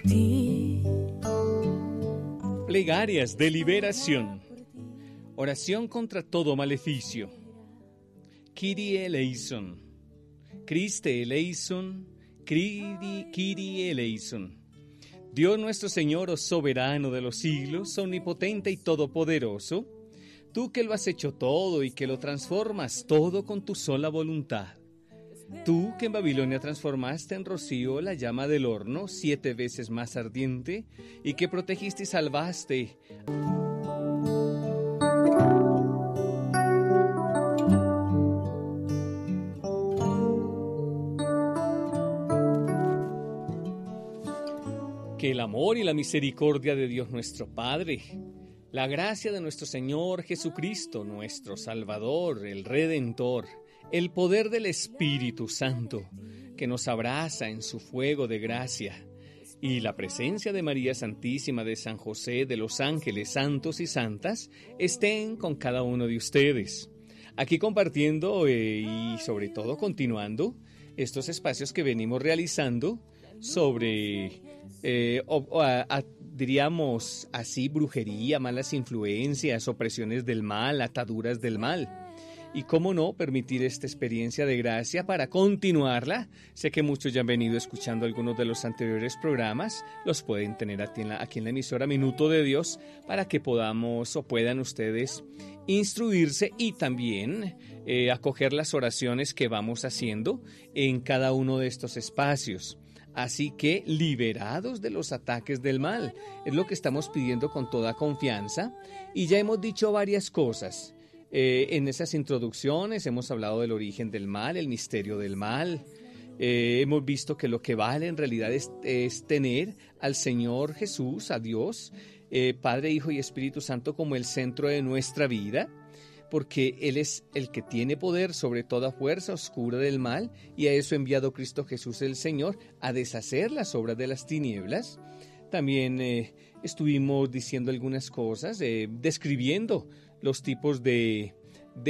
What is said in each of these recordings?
ti. Plegarias de liberación. Oración contra todo maleficio. Kyrie eleison. Christe eleison. Kyrie eleison. Dios nuestro Señor, oh soberano de los siglos, omnipotente y todopoderoso, tú que lo has hecho todo y que lo transformas todo con tu sola voluntad. Tú que en Babilonia transformaste en rocío la llama del horno 7 veces más ardiente y que protegiste y salvaste que el amor y la misericordia de Dios nuestro Padre, la gracia de nuestro Señor Jesucristo, nuestro Salvador, el Redentor, el poder del Espíritu Santo, que nos abraza en su fuego de gracia, y la presencia de María Santísima, de San José, de los ángeles santos y santas, estén con cada uno de ustedes. Aquí compartiendo y sobre todo continuando estos espacios que venimos realizando sobre, diríamos así, brujería, malas influencias, opresiones del mal, ataduras del mal. Y cómo no, permitir esta experiencia de gracia para continuarla. Sé que muchos ya han venido escuchando algunos de los anteriores programas, los pueden tener aquí en la emisora Minuto de Dios para que podamos o puedan ustedes instruirse y también acoger las oraciones que vamos haciendo en cada uno de estos espacios. Así que liberados de los ataques del mal, es lo que estamos pidiendo con toda confianza y ya hemos dicho varias cosas. En esas introducciones hemos hablado del origen del mal, el misterio del mal. Hemos visto que lo que vale en realidad es tener al Señor Jesús, a Dios, Padre, Hijo y Espíritu Santo como el centro de nuestra vida, porque Él es el que tiene poder sobre toda fuerza oscura del mal y a eso ha enviado Cristo Jesús el Señor a deshacer las obras de las tinieblas. También estuvimos diciendo algunas cosas, describiendo los tipos de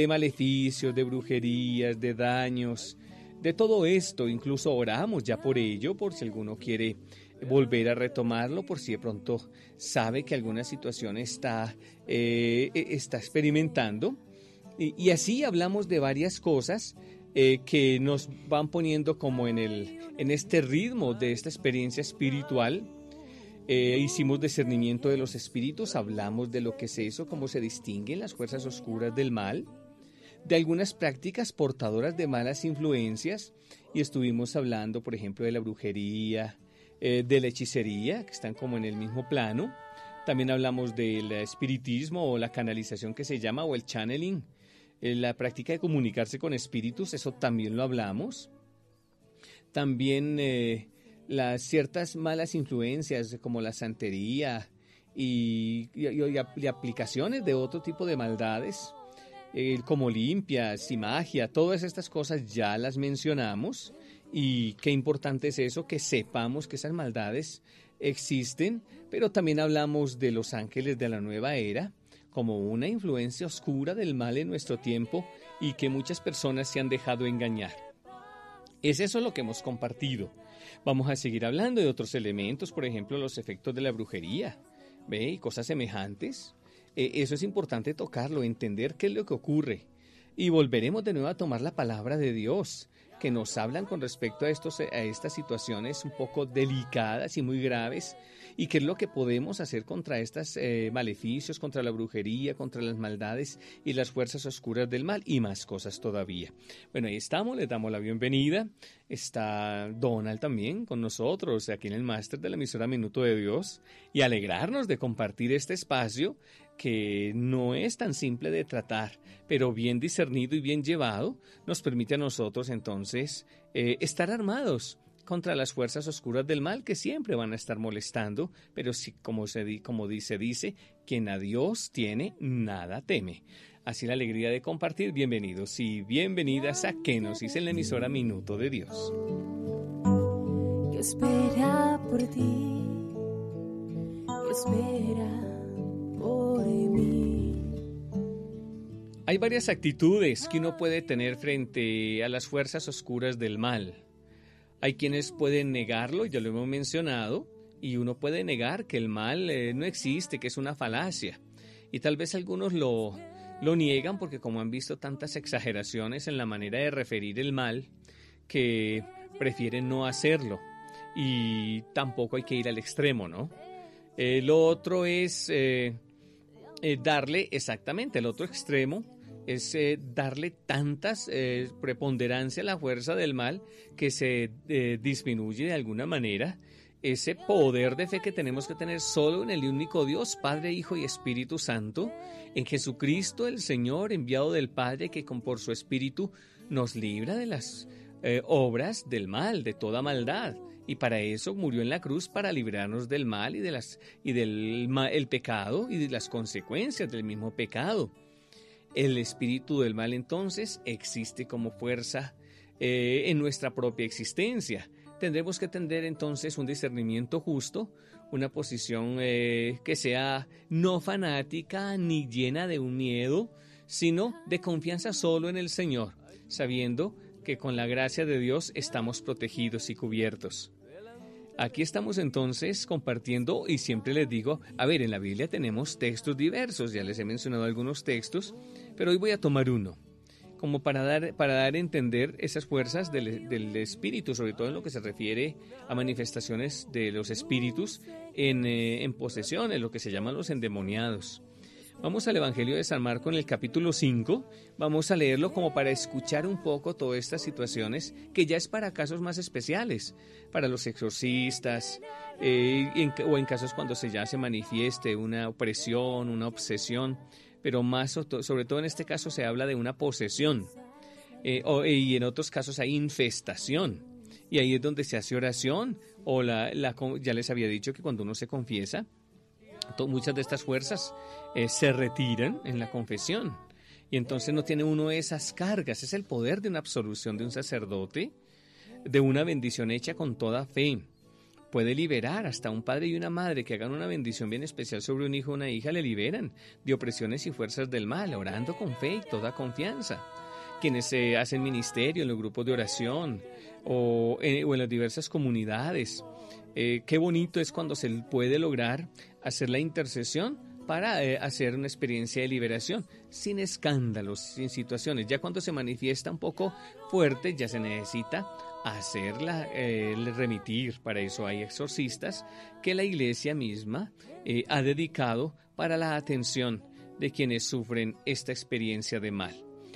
maleficios, de brujerías, de daños, de todo esto. Incluso oramos ya por ello, por si alguno quiere volver a retomarlo, por si de pronto sabe que alguna situación está experimentando. Y así hablamos de varias cosas que nos van poniendo como en este ritmo de esta experiencia espiritual. Hicimos discernimiento de los espíritus, hablamos de lo que es eso, cómo se distinguen las fuerzas oscuras del mal, de algunas prácticas portadoras de malas influencias y estuvimos hablando, por ejemplo, de la brujería, de la hechicería, que están como en el mismo plano. También hablamos del espiritismo o la canalización que se llama, o el channeling, la práctica de comunicarse con espíritus, eso también lo hablamos. También las ciertas malas influencias como la santería y aplicaciones de otro tipo de maldades, como limpias y magia, todas estas cosas ya las mencionamos. Y qué importante es eso, que sepamos que esas maldades existen, pero también hablamos de los ángeles de la nueva era como una influencia oscura del mal en nuestro tiempo y que muchas personas se han dejado engañar. Es eso lo que hemos compartido. Vamos a seguir hablando de otros elementos, por ejemplo, los efectos de la brujería, ¿ve? Y cosas semejantes. Eso es importante tocarlo, entender qué es lo que ocurre. Y volveremos de nuevo a tomar la palabra de Dios, que nos hablan con respecto a estas situaciones un poco delicadas y muy graves, y qué es lo que podemos hacer contra estos maleficios, contra la brujería, contra las maldades y las fuerzas oscuras del mal, y más cosas todavía. Bueno, ahí estamos, les damos la bienvenida. Está Donald también con nosotros, aquí en el máster de la emisora Minuto de Dios, y alegrarnos de compartir este espacio que no es tan simple de tratar, pero bien discernido y bien llevado, nos permite a nosotros entonces estar armados contra las fuerzas oscuras del mal que siempre van a estar molestando, pero sí, como dice, quien a Dios tiene, nada teme. Así la alegría de compartir. Bienvenidos y bienvenidas a Kenosis en la emisora Minuto de Dios. Que espera por ti, que espera por mí. Hay varias actitudes que uno puede tener frente a las fuerzas oscuras del mal. Hay quienes pueden negarlo, ya lo hemos mencionado, y uno puede negar que el mal no existe, que es una falacia. Y tal vez algunos lo niegan porque como han visto tantas exageraciones en la manera de referir el mal, que prefieren no hacerlo. Y tampoco hay que ir al extremo, ¿no? Lo otro es darle, exactamente, el otro extremo es darle tantas preponderancia a la fuerza del mal que se disminuye de alguna manera ese poder de fe que tenemos que tener solo en el único Dios, Padre, Hijo y Espíritu Santo, en Jesucristo el Señor, enviado del Padre, que por su Espíritu nos libra de las obras del mal, de toda maldad. Y para eso murió en la cruz, para librarnos del mal y del pecado y de las consecuencias del mismo pecado. El espíritu del mal entonces existe como fuerza en nuestra propia existencia. Tendremos que tener entonces un discernimiento justo, una posición que sea no fanática ni llena de un miedo, sino de confianza solo en el Señor, sabiendo que con la gracia de Dios estamos protegidos y cubiertos. Aquí estamos entonces compartiendo y siempre les digo, a ver, en la Biblia tenemos textos diversos, ya les he mencionado algunos textos, pero hoy voy a tomar uno, como para dar a entender esas fuerzas del espíritu, sobre todo en lo que se refiere a manifestaciones de los espíritus en posesión, en lo que se llaman los endemoniados. Vamos al Evangelio de San Marcos en el capítulo 5, vamos a leerlo como para escuchar un poco todas estas situaciones, que ya es para casos más especiales, para los exorcistas, o en casos cuando ya se manifieste una opresión, una obsesión, pero más sobre todo en este caso se habla de una posesión, y en otros casos hay infestación, y ahí es donde se hace oración, o ya les había dicho que cuando uno se confiesa, muchas de estas fuerzas se retiran en la confesión y entonces no tiene uno esas cargas. Es el poder de una absolución de un sacerdote, de una bendición hecha con toda fe. Puede liberar hasta un padre y una madre que hagan una bendición bien especial sobre un hijo o una hija, le liberan de opresiones y fuerzas del mal, orando con fe y toda confianza. Quienes hacen ministerio en los grupos de oración o en las diversas comunidades. Qué bonito es cuando se puede lograr hacer la intercesión para hacer una experiencia de liberación, sin escándalos, sin situaciones. Ya cuando se manifiesta un poco fuerte, ya se necesita remitir. Para eso hay exorcistas que la iglesia misma ha dedicado para la atención de quienes sufren esta experiencia de mal.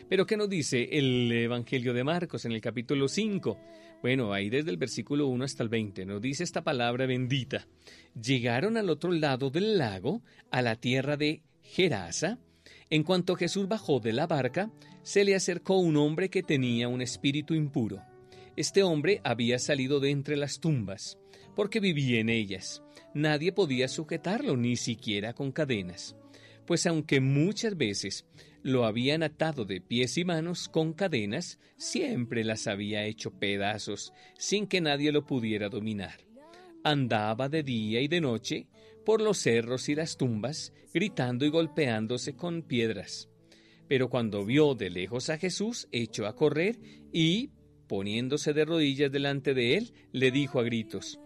Pero ¿qué nos dice el Evangelio de Marcos en el capítulo 5? Bueno, ahí desde el versículo 1 hasta el 20 nos dice esta palabra bendita. Llegaron al otro lado del lago, a la tierra de Gerasa. En cuanto Jesús bajó de la barca, se le acercó un hombre que tenía un espíritu impuro. Este hombre había salido de entre las tumbas, porque vivía en ellas. Nadie podía sujetarlo, ni siquiera con cadenas. Pues aunque muchas veces lo habían atado de pies y manos con cadenas, siempre las había hecho pedazos, sin que nadie lo pudiera dominar. Andaba de día y de noche por los cerros y las tumbas, gritando y golpeándose con piedras. Pero cuando vio de lejos a Jesús, echó a correr y, poniéndose de rodillas delante de él, le dijo a gritos: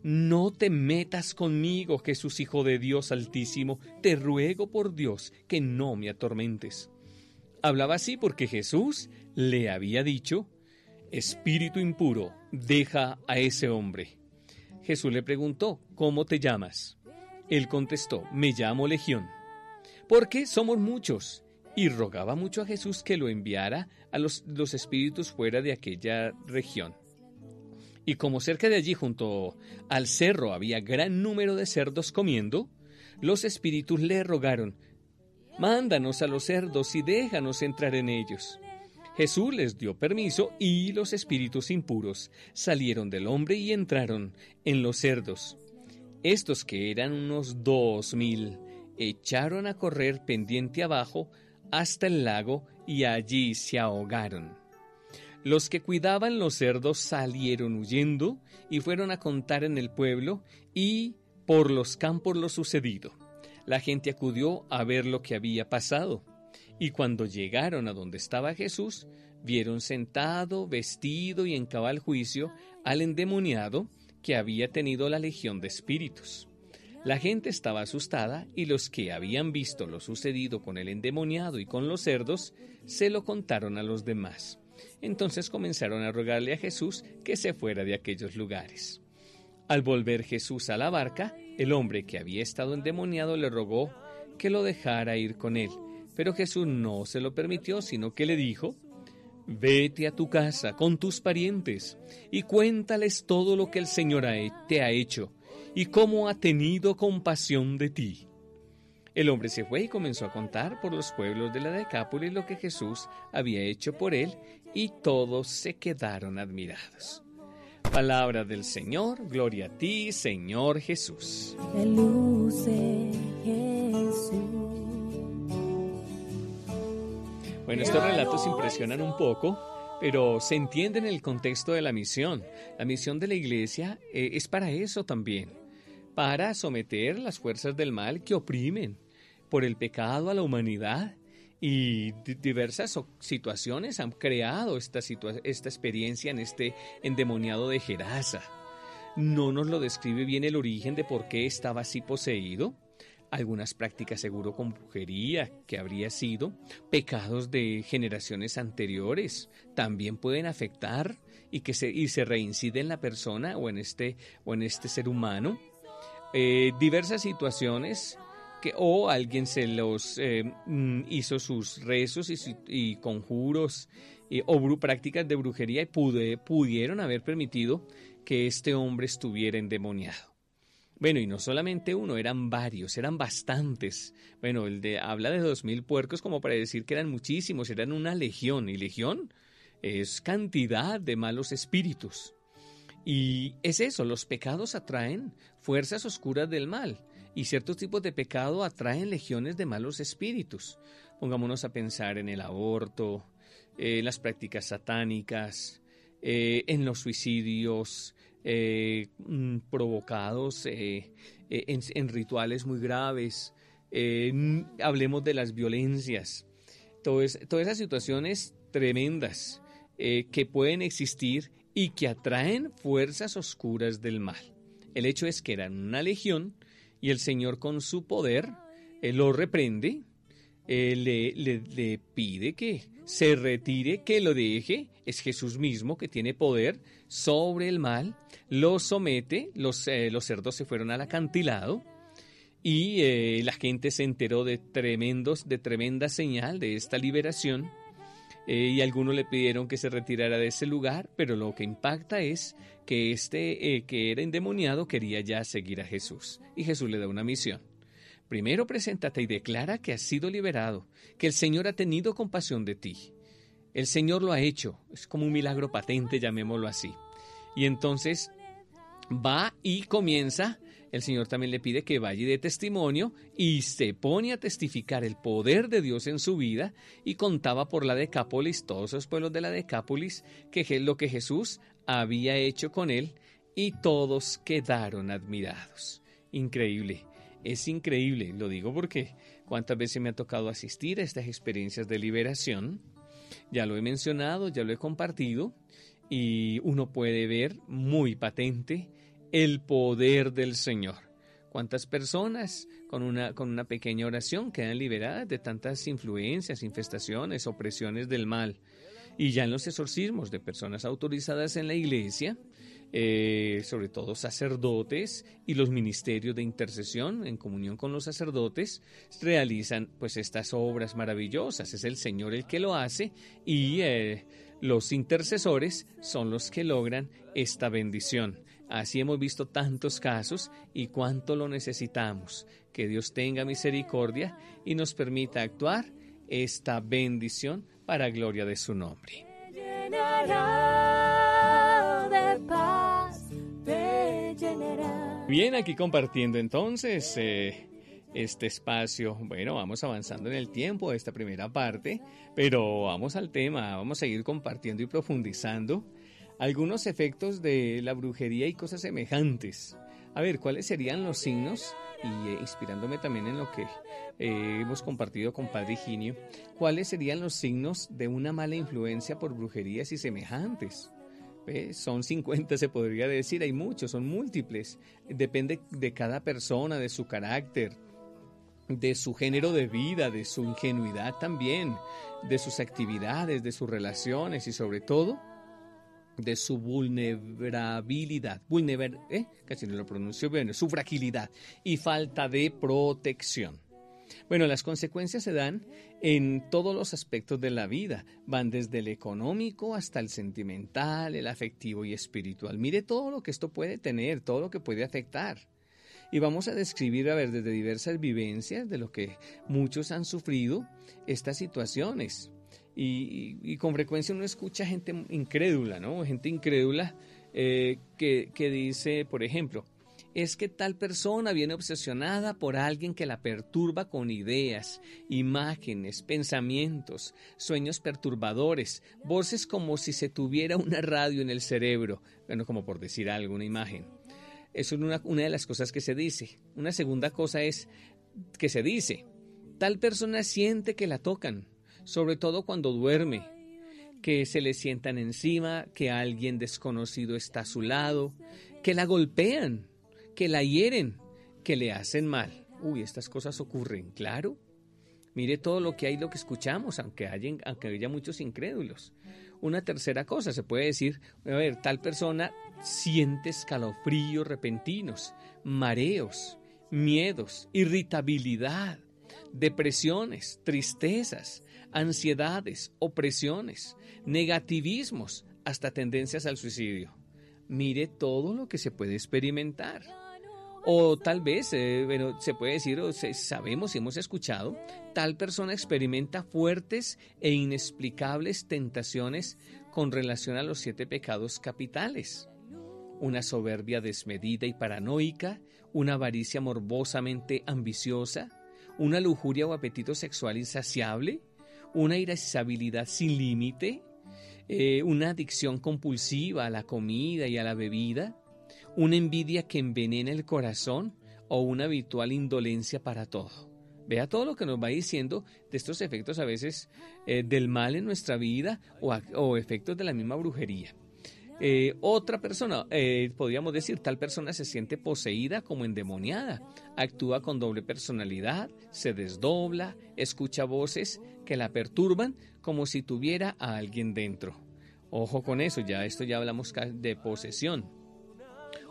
«No te metas conmigo, Jesús, Hijo de Dios Altísimo, te ruego por Dios que no me atormentes». Hablaba así porque Jesús le había dicho: «Espíritu impuro, deja a ese hombre». Jesús le preguntó: «¿Cómo te llamas?». Él contestó: «Me llamo Legión, porque somos muchos». Y rogaba mucho a Jesús que lo enviara a los espíritus fuera de aquella región. Y como cerca de allí, junto al cerro, había gran número de cerdos comiendo, los espíritus le rogaron: «Mándanos a los cerdos y déjanos entrar en ellos». Jesús les dio permiso y los espíritus impuros salieron del hombre y entraron en los cerdos. Estos, que eran unos 2,000, echaron a correr pendiente abajo hasta el lago y allí se ahogaron. Los que cuidaban los cerdos salieron huyendo y fueron a contar en el pueblo y por los campos lo sucedido. La gente acudió a ver lo que había pasado, y cuando llegaron a donde estaba Jesús, vieron sentado, vestido y en cabal juicio al endemoniado que había tenido la legión de espíritus. La gente estaba asustada y los que habían visto lo sucedido con el endemoniado y con los cerdos se lo contaron a los demás. Entonces comenzaron a rogarle a Jesús que se fuera de aquellos lugares. Al volver Jesús a la barca, el hombre que había estado endemoniado le rogó que lo dejara ir con él, pero Jesús no se lo permitió, sino que le dijo: «Vete a tu casa con tus parientes y cuéntales todo lo que el Señor te ha hecho y cómo ha tenido compasión de ti». El hombre se fue y comenzó a contar por los pueblos de la Decápolis lo que Jesús había hecho por él, y todos se quedaron admirados. Palabra del Señor, gloria a ti, Señor Jesús. De luce Jesús. Bueno, estos relatos impresionan un poco, pero se entiende en el contexto de la misión. La misión de la Iglesia es para eso también, para someter las fuerzas del mal que oprimen por el pecado a la humanidad, y diversas situaciones han creado esta experiencia en este endemoniado de Gerasa. No nos lo describe bien el origen de por qué estaba así poseído. Algunas prácticas seguro con brujería que habría sido, pecados de generaciones anteriores también pueden afectar y se reincide en la persona o en este ser humano. Diversas situaciones o alguien se los hizo sus rezos y conjuros o prácticas de brujería y pudieron haber permitido que este hombre estuviera endemoniado. Bueno, y no solamente uno, eran varios, eran bastantes. Bueno, habla de 2,000 puercos como para decir que eran muchísimos, eran una legión, y legión es cantidad de malos espíritus. Y es eso, los pecados atraen fuerzas oscuras del mal, y ciertos tipos de pecado atraen legiones de malos espíritus. Pongámonos a pensar en el aborto, en las prácticas satánicas, en los suicidios provocados en rituales muy graves. Hablemos de las violencias, todas esas situaciones tremendas que pueden existir y que atraen fuerzas oscuras del mal. El hecho es que eran una legión y el Señor con su poder lo reprende, le pide que se retire, que lo deje. Es Jesús mismo que tiene poder sobre el mal, lo somete, los cerdos se fueron al acantilado y la gente se enteró de tremenda señal de esta liberación. Y algunos le pidieron que se retirara de ese lugar, pero lo que impacta es que que era endemoniado quería ya seguir a Jesús. Y Jesús le da una misión. Primero, preséntate y declara que has sido liberado, que el Señor ha tenido compasión de ti. El Señor lo ha hecho, es como un milagro patente, llamémoslo así. Y entonces va y comienza. El Señor también le pide que vaya y dé testimonio y se pone a testificar el poder de Dios en su vida y contaba por la Decápolis, todos los pueblos de la Decápolis, que es lo que Jesús había hecho con él y todos quedaron admirados. Increíble, es increíble, lo digo porque cuántas veces me ha tocado asistir a estas experiencias de liberación. Ya lo he mencionado, ya lo he compartido y uno puede ver muy patente el poder del Señor. ¿Cuántas personas con una pequeña oración quedan liberadas de tantas influencias, infestaciones, opresiones del mal? Y ya en los exorcismos de personas autorizadas en la iglesia, sobre todo sacerdotes y los ministerios de intercesión en comunión con los sacerdotes, realizan pues estas obras maravillosas. Es el Señor el que lo hace y los intercesores son los que logran esta bendición. Así hemos visto tantos casos y cuánto lo necesitamos. Que Dios tenga misericordia y nos permita actuar esta bendición para gloria de su nombre. Te llenará de paz, te llenará. Bien, aquí compartiendo entonces este espacio. Bueno, vamos avanzando en el tiempo de esta primera parte, pero vamos al tema, vamos a seguir compartiendo y profundizando algunos efectos de la brujería y cosas semejantes. A ver, ¿cuáles serían los signos? Y inspirándome también en lo que hemos compartido con Padre Higinio, ¿cuáles serían los signos de una mala influencia por brujerías y semejantes? Son 50, se podría decir, hay muchos, son múltiples. Depende de cada persona, de su carácter, de su género de vida, de su ingenuidad también, de sus actividades, de sus relaciones y sobre todo de su vulnerabilidad, casi no lo pronuncio bien, su fragilidad y falta de protección. Bueno, las consecuencias se dan en todos los aspectos de la vida, van desde el económico hasta el sentimental, el afectivo y espiritual. Mire todo lo que esto puede tener, todo lo que puede afectar. Y vamos a describir, desde diversas vivencias de lo que muchos han sufrido estas situaciones. Y con frecuencia uno escucha gente incrédula, ¿no? Gente incrédula que dice, por ejemplo, es que tal persona viene obsesionada por alguien que la perturba con ideas, imágenes, pensamientos, sueños perturbadores, voces como si se tuviera una radio en el cerebro, bueno, como por decir algo, una imagen. Eso es una de las cosas que se dice. Una segunda cosa es que se dice, tal persona siente que la tocan, sobre todo cuando duerme, que se le sientan encima, que alguien desconocido está a su lado, que la golpean, que la hieren, que le hacen mal. Estas cosas ocurren, claro. Mire todo lo que hay, lo que escuchamos, aunque haya muchos incrédulos. Una tercera cosa, se puede decir, tal persona siente escalofríos repentinos, mareos, miedos, irritabilidad, depresiones, tristezas, ansiedades, opresiones, negativismos, hasta tendencias al suicidio. Mire todo lo que se puede experimentar. O tal vez, se puede decir, sabemos y hemos escuchado, tal persona experimenta fuertes e inexplicables tentaciones con relación a los 7 pecados capitales. Una soberbia desmedida y paranoica, una avaricia morbosamente ambiciosa, una lujuria o apetito sexual insaciable, una irascibilidad sin límite, una adicción compulsiva a la comida y a la bebida, una envidia que envenena el corazón o una habitual indolencia para todo. Vea todo lo que nos va diciendo de estos efectos a veces del mal en nuestra vida o efectos de la misma brujería. Otra persona, podríamos decir, tal persona se siente poseída como endemoniada, actúa con doble personalidad, se desdobla, escucha voces que la perturban como si tuviera a alguien dentro. Ojo con eso, esto ya hablamos de posesión.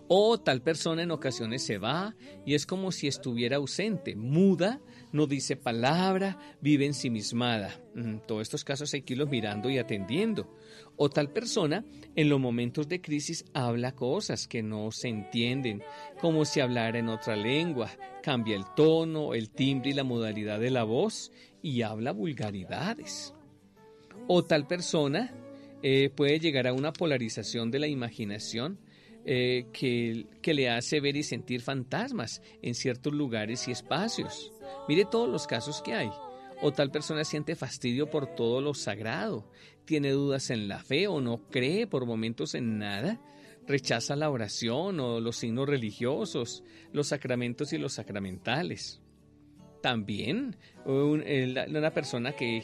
O tal persona en ocasiones se va y es como si estuviera ausente, muda, no dice palabra, vive ensimismada. Todos estos casos hay que irlos mirando y atendiendo. O tal persona en los momentos de crisis habla cosas que no se entienden, como si hablara en otra lengua, cambia el tono, el timbre y la modalidad de la voz y habla vulgaridades. O tal persona puede llegar a una polarización de la imaginación, que le hace ver y sentir fantasmas en ciertos lugares y espacios. Mire todos los casos que hay. O tal persona siente fastidio por todo lo sagrado, tiene dudas en la fe o no cree por momentos en nada, rechaza la oración o los signos religiosos, los sacramentos y los sacramentales. También una persona que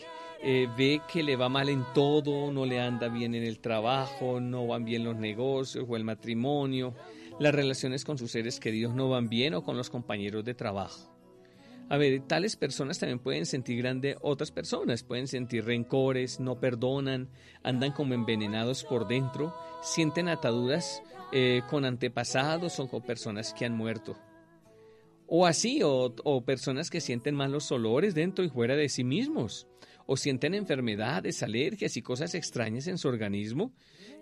ve que le va mal en todo, no le anda bien en el trabajo, no van bien los negocios o el matrimonio, las relaciones con sus seres queridos no van bien o con los compañeros de trabajo. Tales personas también pueden sentir otras personas, pueden sentir rencores, no perdonan, andan como envenenados por dentro, sienten ataduras con antepasados o con personas que han muerto. O así, o personas que sienten malos olores dentro y fuera de sí mismos, o sienten enfermedades, alergias y cosas extrañas en su organismo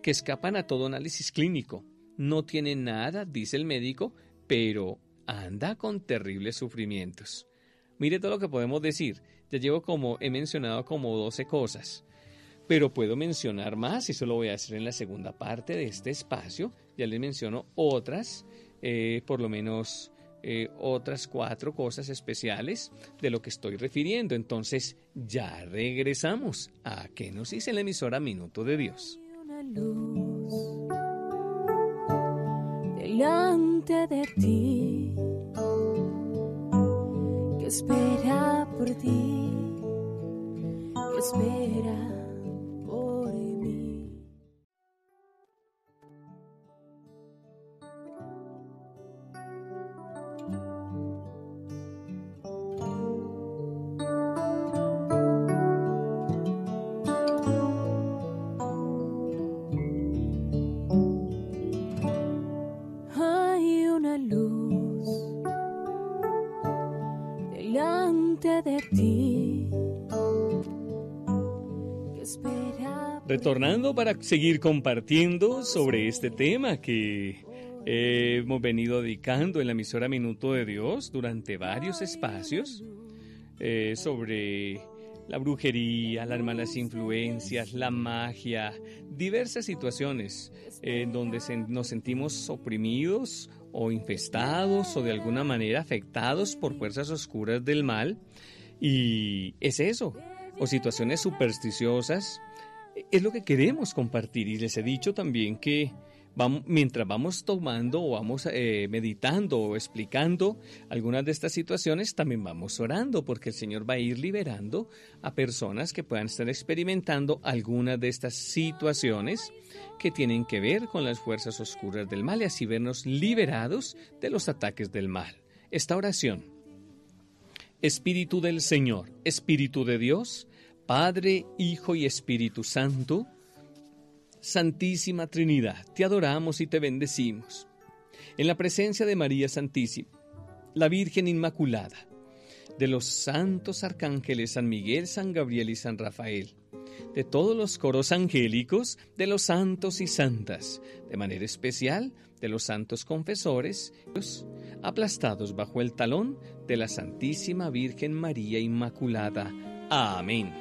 que escapan a todo análisis clínico. No tiene nada, dice el médico, pero anda con terribles sufrimientos. Mire todo lo que podemos decir. Ya he mencionado como 12 cosas, pero puedo mencionar más y eso lo voy a hacer en la segunda parte de este espacio. Ya les menciono otras, por lo menos otras 4 cosas especiales de lo que estoy refiriendo. Entonces ya regresamos a ¿Qué nos dice la emisora Minuto de Dios? Una luz delante de ti que espera por ti, que espera por mí. Retornando para seguir compartiendo sobre este tema que hemos venido dedicando en la emisora Minuto de Dios durante varios espacios, sobre la brujería, las malas influencias, la magia, diversas situaciones en donde nos sentimos oprimidos o infestados o de alguna manera afectados por fuerzas oscuras del mal. Y es eso, o situaciones supersticiosas, es lo que queremos compartir. Y les he dicho también que mientras vamos tomando o vamos meditando o explicando algunas de estas situaciones, también vamos orando, porque el Señor va a ir liberando a personas que puedan estar experimentando algunas de estas situaciones que tienen que ver con las fuerzas oscuras del mal y así vernos liberados de los ataques del mal. Esta oración: Espíritu del Señor, Espíritu de Dios, Padre, Hijo y Espíritu Santo, Santísima Trinidad, te adoramos y te bendecimos. En la presencia de María Santísima, la Virgen Inmaculada, de los santos arcángeles San Miguel, San Gabriel y San Rafael, de todos los coros angélicos, de los santos y santas, de manera especial de los santos confesores, aplastados bajo el talón de la Santísima Virgen María Inmaculada. Amén.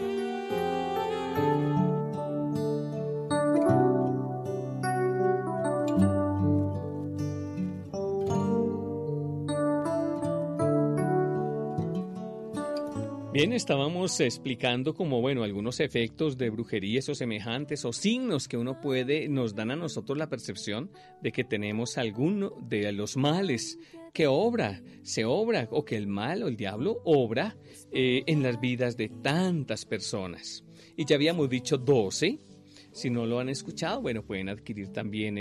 Bien, estábamos explicando como, algunos efectos de brujerías o semejantes o signos que nos dan a nosotros la percepción de que tenemos alguno de los males que se obra o que el mal o el diablo obra en las vidas de tantas personas. Y ya habíamos dicho 12, si no lo han escuchado, pueden adquirir también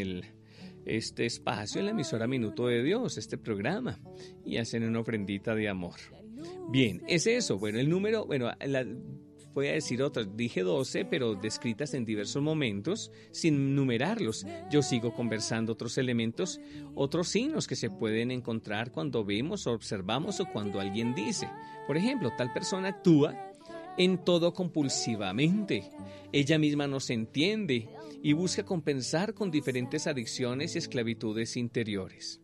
este espacio en la emisora Minuto de Dios, este programa, y hacen una ofrendita de amor. Bien, es eso. El número, voy a decir otras, dije 12, pero descritas en diversos momentos, sin numerarlos. Yo sigo conversando otros elementos, otros signos que se pueden encontrar cuando vemos, observamos o cuando alguien dice. Por ejemplo, tal persona actúa en todo compulsivamente. Ella misma no se entiende y busca compensar con diferentes adicciones y esclavitudes interiores.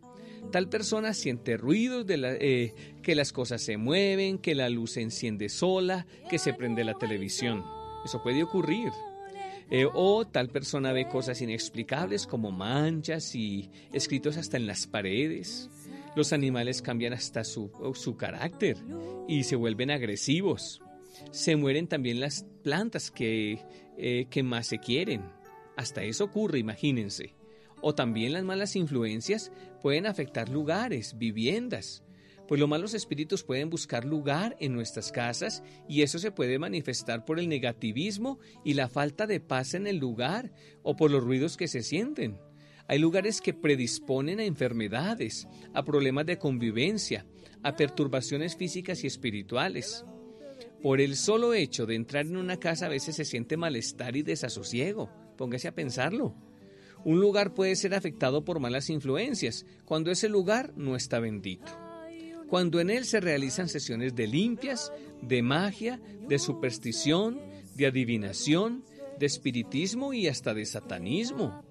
Tal persona siente ruidos que las cosas se mueven, que la luz se enciende sola, que se prende la televisión. Eso puede ocurrir. O tal persona ve cosas inexplicables como manchas y escritos hasta en las paredes. Los animales cambian hasta su carácter y se vuelven agresivos. Se mueren también las plantas que más se quieren. Hasta eso ocurre, imagínense. O también las malas influencias pueden afectar lugares, viviendas, pues los malos espíritus pueden buscar lugar en nuestras casas y eso se puede manifestar por el negativismo y la falta de paz en el lugar o por los ruidos que se sienten. Hay lugares que predisponen a enfermedades, a problemas de convivencia, a perturbaciones físicas y espirituales. Por el solo hecho de entrar en una casa a veces se siente malestar y desasosiego. Póngase a pensarlo. Un lugar puede ser afectado por malas influencias cuando ese lugar no está bendito. Cuando en él se realizan sesiones de limpias, de magia, de superstición, de adivinación, de espiritismo y hasta de satanismo.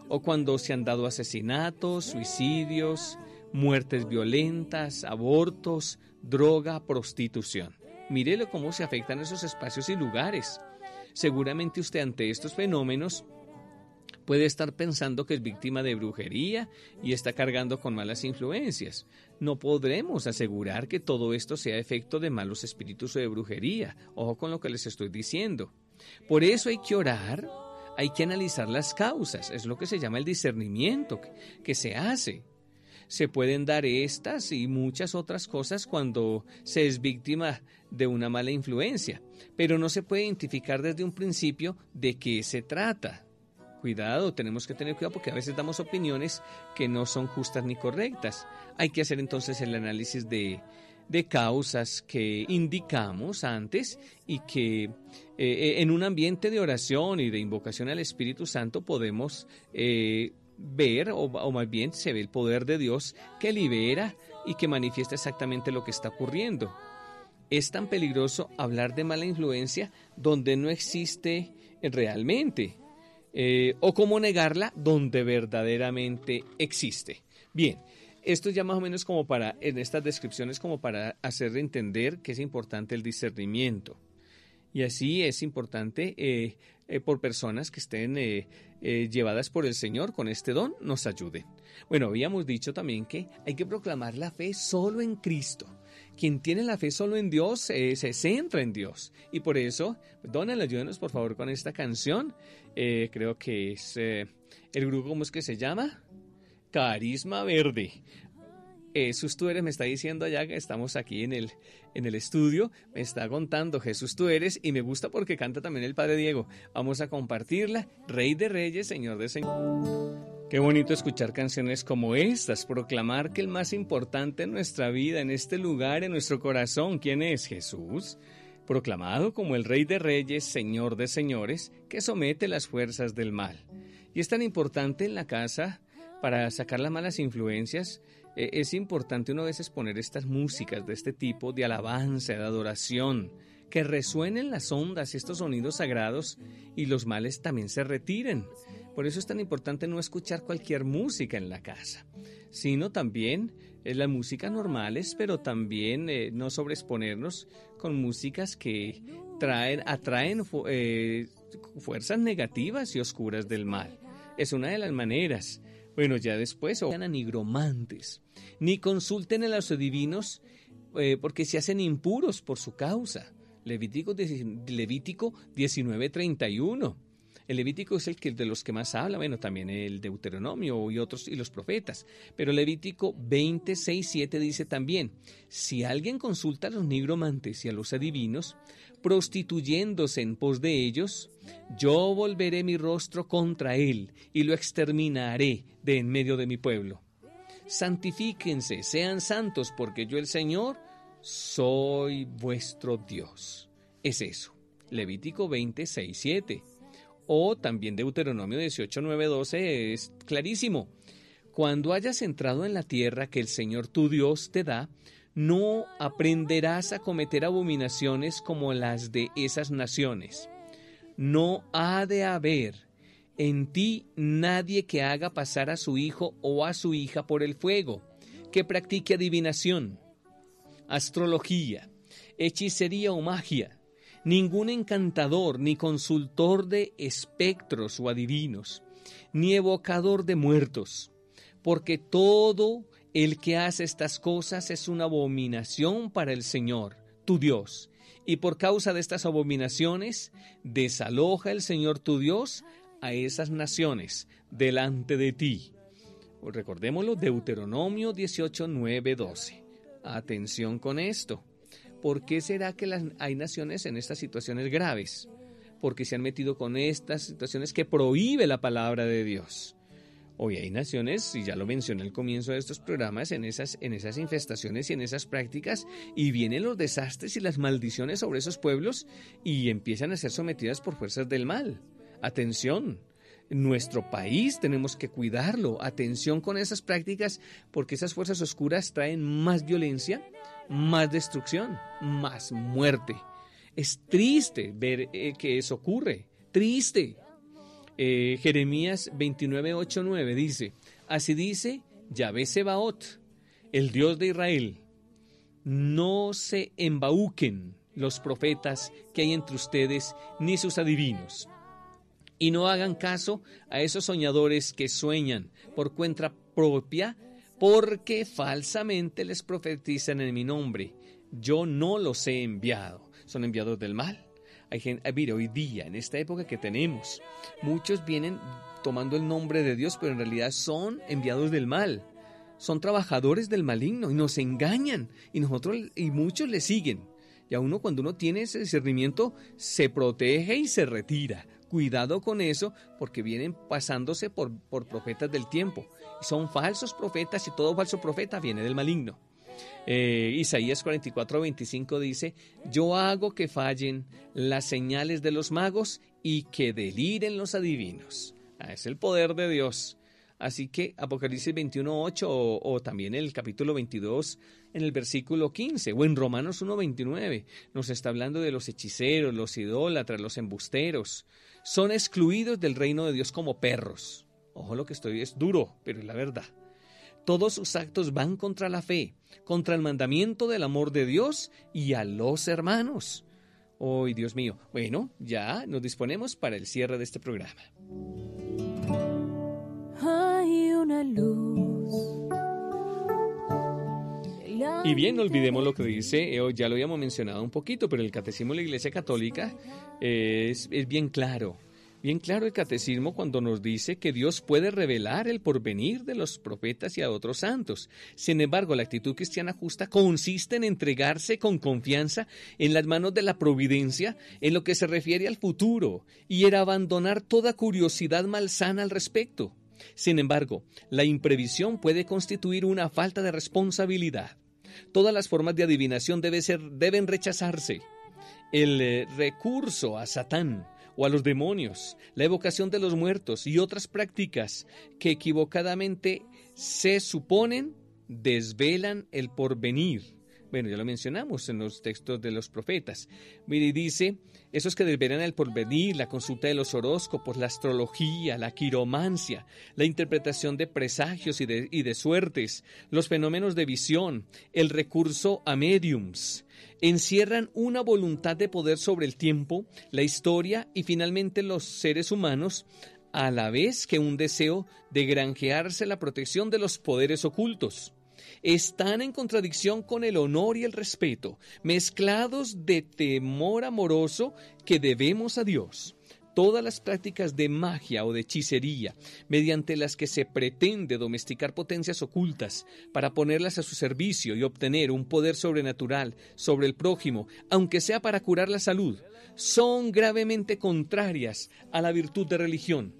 O cuando se han dado asesinatos, suicidios, muertes violentas, abortos, droga, prostitución. Mírelo cómo se afectan esos espacios y lugares. Seguramente usted ante estos fenómenos puede estar pensando que es víctima de brujería y está cargando con malas influencias. No podremos asegurar que todo esto sea efecto de malos espíritus o de brujería. Ojo con lo que les estoy diciendo. Por eso hay que orar, hay que analizar las causas. Es lo que se llama el discernimiento que se hace. Se pueden dar estas y muchas otras cosas cuando se es víctima de una mala influencia, pero no se puede identificar desde un principio de qué se trata. Cuidado, tenemos que tener cuidado porque a veces damos opiniones que no son justas ni correctas. Hay que hacer entonces el análisis de causas que indicamos antes y que en un ambiente de oración y de invocación al Espíritu Santo podemos ver, o más bien se ve el poder de Dios que libera y que manifiesta exactamente lo que está ocurriendo. Es tan peligroso hablar de mala influencia donde no existe realmente, o cómo negarla donde verdaderamente existe. Bien, esto ya más o menos como para, en estas descripciones, como para hacer entender que es importante el discernimiento. Y así es importante por personas que estén llevadas por el Señor con este don, nos ayuden. Bueno, habíamos dicho también que hay que proclamar la fe solo en Cristo. Quien tiene la fe solo en Dios se centra en Dios. Y por eso, Donald, ayúdenos por favor con esta canción. Creo que es el grupo, ¿cómo es que se llama? Carisma Verde. Jesús tú eres, me está diciendo allá que estamos aquí en el estudio, me está contando Jesús tú eres, y me gusta porque canta también el Padre Diego. Vamos a compartirla, Rey de Reyes, Señor de Señores. Qué bonito escuchar canciones como estas, proclamar que el más importante en nuestra vida, en este lugar, en nuestro corazón, ¿quién es? Jesús, proclamado como el Rey de Reyes, Señor de Señores, que somete las fuerzas del mal. Y es tan importante en la casa, para sacar las malas influencias, es importante uno a veces poner estas músicas de este tipo de alabanza, de adoración, que resuenen las ondas, estos sonidos sagrados, y los males también se retiren. Por eso es tan importante no escuchar cualquier música en la casa, sino también las músicas normales, pero también no sobreexponernos con músicas que atraen fuerzas negativas y oscuras del mal. Es una de las maneras. Bueno, ya después, o sean nigromantes, ni consulten a los adivinos, porque se hacen impuros por su causa. Levítico 19:31. El Levítico es el que de los que más habla, bueno, también el Deuteronomio y otros, y los profetas. Pero Levítico 20:6-7 dice también: si alguien consulta a los nigromantes y a los adivinos, prostituyéndose en pos de ellos, yo volveré mi rostro contra él y lo exterminaré de en medio de mi pueblo. Santifíquense, sean santos, porque yo el Señor soy vuestro Dios. Es eso, Levítico 20:6-7. O también Deuteronomio 18:9-12 es clarísimo. Cuando hayas entrado en la tierra que el Señor tu Dios te da, no aprenderás a cometer abominaciones como las de esas naciones. No ha de haber en ti nadie que haga pasar a su hijo o a su hija por el fuego, que practique adivinación, astrología, hechicería o magia, ningún encantador, ni consultor de espectros o adivinos, ni evocador de muertos, porque todo el que hace estas cosas es una abominación para el Señor, tu Dios, y por causa de estas abominaciones desaloja el Señor tu Dios a esas naciones delante de ti. Recordémoslo, Deuteronomio 18:9-12. Atención con esto. ¿Por qué será que hay naciones en estas situaciones graves? Porque se han metido con estas situaciones que prohíbe la palabra de Dios. Hoy hay naciones, y ya lo mencioné al comienzo de estos programas, en esas infestaciones y en esas prácticas, y vienen los desastres y las maldiciones sobre esos pueblos y empiezan a ser sometidas por fuerzas del mal. Atención, nuestro país tenemos que cuidarlo. Atención con esas prácticas, porque esas fuerzas oscuras traen más violencia, más destrucción, más muerte. Es triste ver que eso ocurre, triste. Jeremías 29:8-9 dice: así dice Yahvé Sebaot, el Dios de Israel, no se embauquen los profetas que hay entre ustedes, ni sus adivinos, y no hagan caso a esos soñadores que sueñan por cuenta propia, porque falsamente les profetizan en mi nombre. Yo no los he enviado. Son enviados del mal. Hay gente, mire, hoy día, en esta época que tenemos, muchos vienen tomando el nombre de Dios, pero en realidad son enviados del mal. Son trabajadores del maligno y nos engañan, y muchos le siguen. Y a uno, cuando uno tiene ese discernimiento, se protege y se retira. Cuidado con eso, porque vienen pasándose por profetas del tiempo. Son falsos profetas, y todo falso profeta viene del maligno. Isaías 44:25 dice: yo hago que fallen las señales de los magos y que deliren los adivinos. Es el poder de Dios. Así que Apocalipsis 21:8 o también el capítulo 22 en el versículo 15 o en Romanos 1:29 nos está hablando de los hechiceros, los idólatras, los embusteros. Son excluidos del reino de Dios como perros. Ojo, lo que estoy es duro, pero es la verdad. Todos sus actos van contra la fe, contra el mandamiento del amor de Dios y a los hermanos. ¡Ay, Dios mío! Bueno, ya nos disponemos para el cierre de este programa. Hay una luz. Y bien, no olvidemos lo que dice, ya lo habíamos mencionado un poquito, pero el Catecismo de la Iglesia Católica es bien claro. Bien claro el Catecismo cuando nos dice que Dios puede revelar el porvenir de los profetas y a otros santos. Sin embargo, la actitud cristiana justa consiste en entregarse con confianza en las manos de la providencia en lo que se refiere al futuro y en abandonar toda curiosidad malsana al respecto. Sin embargo, la imprevisión puede constituir una falta de responsabilidad. Todas las formas de adivinación deben rechazarse. El recurso a Satán o a los demonios, la evocación de los muertos y otras prácticas que equivocadamente se suponen desvelan el porvenir. Bueno, ya lo mencionamos en los textos de los profetas. Mire, dice, esos que desvelan el porvenir, la consulta de los horóscopos, la astrología, la quiromancia, la interpretación de presagios y de suertes, los fenómenos de visión, el recurso a mediums, encierran una voluntad de poder sobre el tiempo, la historia y finalmente los seres humanos, a la vez que un deseo de granjearse la protección de los poderes ocultos. Están en contradicción con el honor y el respeto, mezclados de temor amoroso que debemos a Dios. Todas las prácticas de magia o de hechicería, mediante las que se pretende domesticar potencias ocultas para ponerlas a su servicio y obtener un poder sobrenatural sobre el prójimo, aunque sea para curar la salud, son gravemente contrarias a la virtud de religión.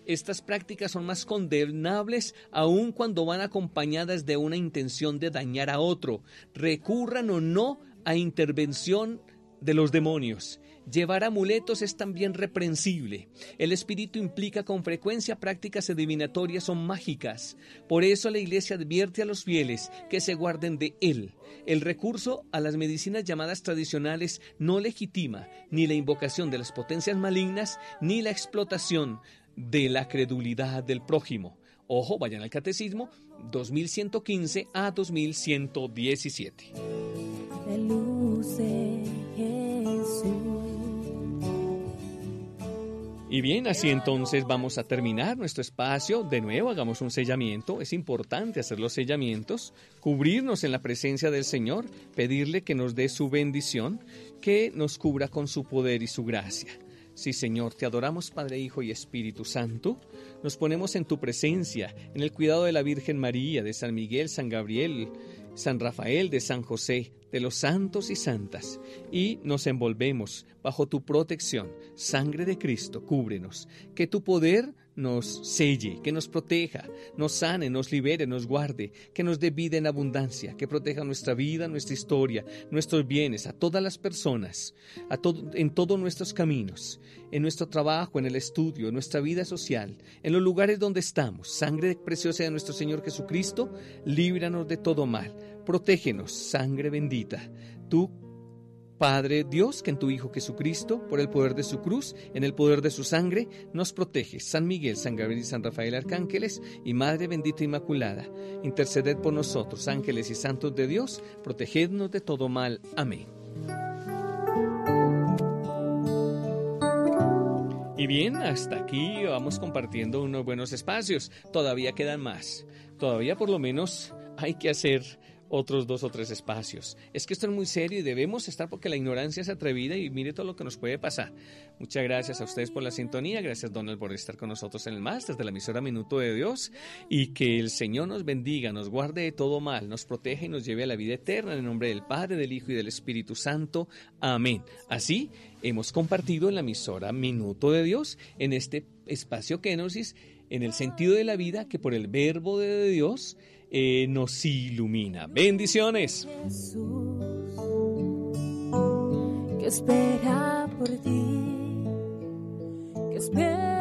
Estas prácticas son más condenables aun cuando van acompañadas de una intención de dañar a otro, recurran o no a intervención de los demonios. Llevar amuletos es también reprensible. El espíritu implica con frecuencia prácticas adivinatorias o mágicas. Por eso la Iglesia advierte a los fieles que se guarden de él. El recurso a las medicinas llamadas tradicionales no legitima ni la invocación de las potencias malignas ni la explotación de la credulidad del prójimo. Ojo, vayan al Catecismo 2115 a 2117. La luz de Jesús. Y bien, así entonces vamos a terminar nuestro espacio. De nuevo, hagamos un sellamiento. Es importante hacer los sellamientos, cubrirnos en la presencia del Señor, pedirle que nos dé su bendición, que nos cubra con su poder y su gracia. Sí, Señor, te adoramos, Padre, Hijo y Espíritu Santo. Nos ponemos en tu presencia, en el cuidado de la Virgen María, de San Miguel, San Gabriel, San Rafael, de San José, de los santos y santas, y nos envolvemos bajo tu protección. Sangre de Cristo, cúbrenos, que tu poder nos selle, que nos proteja, nos sane, nos libere, nos guarde, que nos dé vida en abundancia, que proteja nuestra vida, nuestra historia, nuestros bienes, a todas las personas, en todos nuestros caminos, en nuestro trabajo, en el estudio, en nuestra vida social, en los lugares donde estamos. Sangre preciosa de nuestro Señor Jesucristo, líbranos de todo mal. Protégenos, sangre bendita. Tú, Padre Dios, que en tu Hijo Jesucristo, por el poder de su cruz, en el poder de su sangre, nos protege. San Miguel, San Gabriel y San Rafael arcángeles, y Madre bendita Inmaculada, interceded por nosotros, ángeles y santos de Dios, protegednos de todo mal. Amén. Y bien, hasta aquí vamos compartiendo unos buenos espacios. Todavía quedan más. Todavía por lo menos hay que hacer otros 2 o 3 espacios. Es que esto es muy serio y debemos estar porque la ignorancia es atrevida y mire todo lo que nos puede pasar. Muchas gracias a ustedes por la sintonía. Gracias, Donald, por estar con nosotros en el más desde la emisora Minuto de Dios, y que el Señor nos bendiga, nos guarde de todo mal, nos proteja y nos lleve a la vida eterna en el nombre del Padre, del Hijo y del Espíritu Santo. Amén. Así hemos compartido en la emisora Minuto de Dios, en este espacio Kenosis, en el sentido de la vida que por el verbo de Dios nos ilumina. Bendiciones. Jesús, que espera por ti, que espera